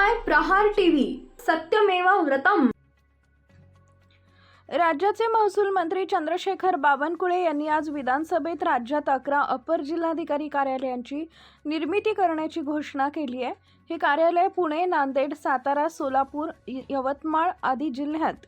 पाहताय प्रहार टीव्ही, सत्यमेव व्रतम। राज्याचे महसूल मंत्री चंद्रशेखर बावनकुळे यांनी आज विधानसभेत राज्यात 11 अपर जिल्हाधिकारी कार्यालयांची निर्मिती करण्याची घोषणा केली आहे। ही कार्यालय पुणे, नांदेड, सातारा, सोलापूर, यवतमाळ आदी जिल्ह्यात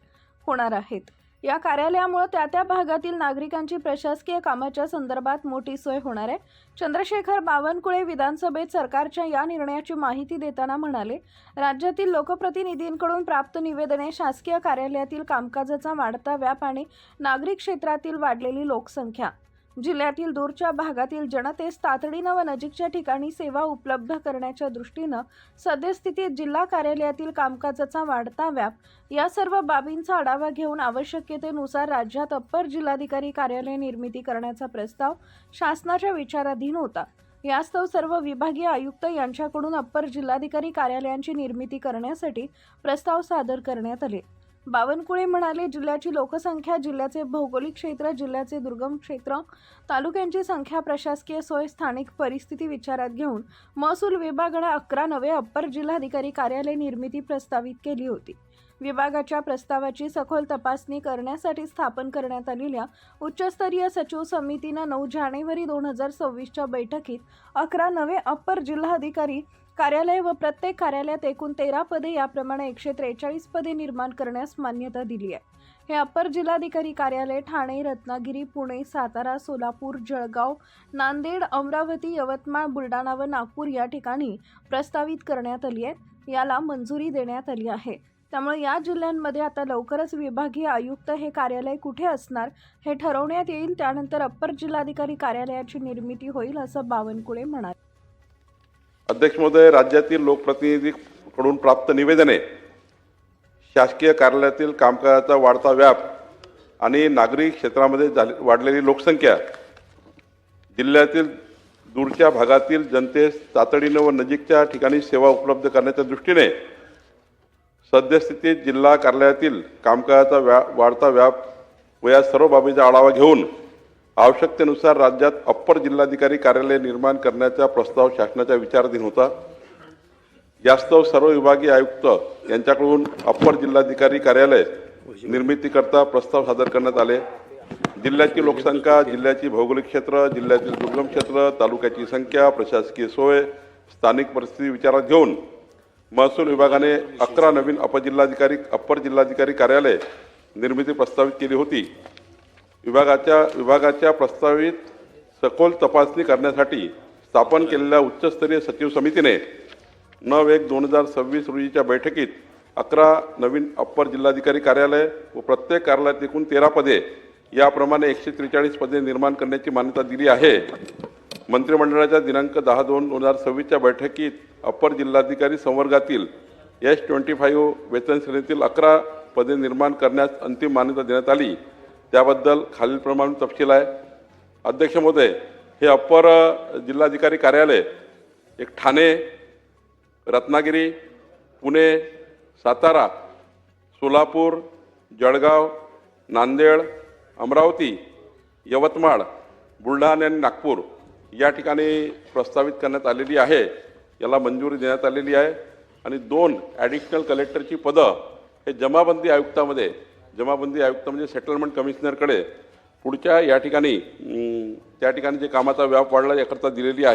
होणार आहेत। या कार्यालयामुळे त्या भागातील नागरिकांची प्रशासकीय कामाच्या संदर्भात मोठी सोय होणार आहे। चंद्रशेखर बावनकुळे विधानसभेत सरकारच्या या निर्णयाची माहिती देताना म्हणाले, राज्यातील लोकप्रतिनिधींकडून प्राप्त निवेदने शासकीय कार्यालयातील कामकाजाचा वाढता व्याप आणि नागरिक क्षेत्रातील वाढलेली लोकसंख्या, जिल्ह्यातील दूरच्या भागातील जनतेस तातडीनं व नजीकच्या ठिकाणी सेवा उपलब्ध करण्याच्या दृष्टीनं सद्यस्थितीत जिल्हा कार्यालयातील कामकाजाचा वाढता व्याप या सर्व बाबींचा आढावा घेऊन आवश्यकतेनुसार राज्यात अप्पर जिल्हाधिकारी कार्यालय निर्मिती करण्याचा प्रस्ताव शासनाच्या विचाराधीन होता। यास्तव सर्व विभागीय आयुक्त यांच्याकडून अप्पर जिल्हाधिकारी कार्यालयांची निर्मिती करण्यासाठी प्रस्ताव सादर करण्यात आले। बावनकुळे म्हणाले, जिल्ह्याची लोकसंख्या, जिल्ह्याचे भौगोलिक क्षेत्र, जिल्ह्याचे दुर्गम क्षेत्र, तालुक्यांची संख्या, प्रशासकीय सोय, स्थानिक परिस्थिती विचारात घेऊन महसूल विभागाने 11 नवे अप्पर जिल्हाधिकारी कार्यालय निर्मिती प्रस्तावित केली होती। विभागाच्या प्रस्तावाची सखोल तपासणी करण्यासाठी स्थापन करण्यात आलेल्या उच्चस्तरीय सचिव समितीने 9 जानेवारी 2026च्या बैठकीत 11 नवे अप्पर जिल्हाधिकारी कार्यालय व प्रत्येक कार्यालयात एकूण 13 पदे याप्रमाणे 143 पदे निर्माण करण्यास मान्यता दिली आहे। हे अप्पर जिल्हाधिकारी कार्यालय ठाणे, रत्नागिरी, पुणे, सातारा, सोलापूर, जळगाव, नांदेड, अमरावती, यवतमाळ, बुलढाणा व नागपूर या ठिकाणी प्रस्तावित करण्यात आली आहे। याला मंजुरी देण्यात आली आहे। त्यामुळे या जिल्ह्यांमध्ये आता लवकरच विभागीय आयुक्त हे कार्यालय कुठे असणार हे ठरवण्यात येईल। त्यानंतर अप्पर जिल्हाधिकारी कार्यालयाची निर्मिती होईल, असं बावनकुळे म्हणाले। अध्यक्ष महोदय, राज्यातील लोकप्रतिनिधींकडून प्राप्त निवेदने शासकीय कार्यालयातील कामकाजाचा वाढता व्याप आणि नागरी क्षेत्रामध्ये वाढलेली लोकसंख्या, जिल्ह्यातील दूरच्या भागातील जनतेस तातडीने व नजीकच्या ठिकाणी सेवा उपलब्ध करण्याच्या दृष्टीने सद्यस्थितीत जिल्हा कार्यालयातील कामकाजाचा वाढता व्याप व या सर्व बाबींचा आढावा घेऊन आवश्यकतेनुसार राज्यात अप्पर जिल्हाधिकारी कार्यालय निर्माण करण्याचा प्रस्ताव शासनाच्या विचाराधीन होता। यास्तव सर्व विभागीय आयुक्त यांच्याकडून अप्पर जिल्हाधिकारी कार्यालय निर्मितीकरता प्रस्ताव सादर करण्यात आले। जिल्ह्याची लोकसंख्या, जिल्ह्याची भौगोलिक क्षेत्र, जिल्ह्यातील दुर्गम क्षेत्र, तालुक्याची संख्या, प्रशासकीय सोय, स्थानिक परिस्थिती विचारात घेऊन महसूल विभागाने 11 नवीन अप्पर जिल्हाधिकारी कार्यालय निर्मिती प्रस्तावित केली होती। विभागाच्या प्रस्तावित सखोल तपासणी करण्यासाठी स्थापन केलेल्या उच्चस्तरीय सचिव समितीने 9/1/2026 रोजीच्या बैठकीत 11 नवीन अप्पर जिल्हाधिकारी कार्यालय व प्रत्येक कार्यालयात एकूण 13 पदे याप्रमाणे 143 पदे निर्माण करण्याची मान्यता दिली आहे। मंत्रिमंडळाच्या दिनांक 10/2/2026च्या बैठकीत अप्पर जिल्हाधिकारी संवर्गातील S25 वेतन श्रेणीतील 11 पदे निर्माण करण्यास अंतिम मान्यता देण्यात आली। त्याबद्दल खालीलप्रमाणे तपशील आहे। अध्यक्ष महोदय, हे अप्पर जिल्हाधिकारी कार्यालय एक ठाणे, रत्नागिरी, पुणे, सातारा, सोलापूर, जळगाव, नांदेड, अमरावती, यवतमाळ, बुलढाणा आणि नागपूर या ठिकाणी प्रस्तावित करण्यात आलेली आहे। याला मंजुरी देण्यात आलेली आहे आणि 2 ॲडिशनल कलेक्टरची पदं हे जमाबंदी आयुक्त म्हणजे सेटलमेंट कमिशनरकडे पुढच्या या ठिकाणी त्या ठिकाणी जे कामाचा व्याप वाढला याकरता दिलेली आहे।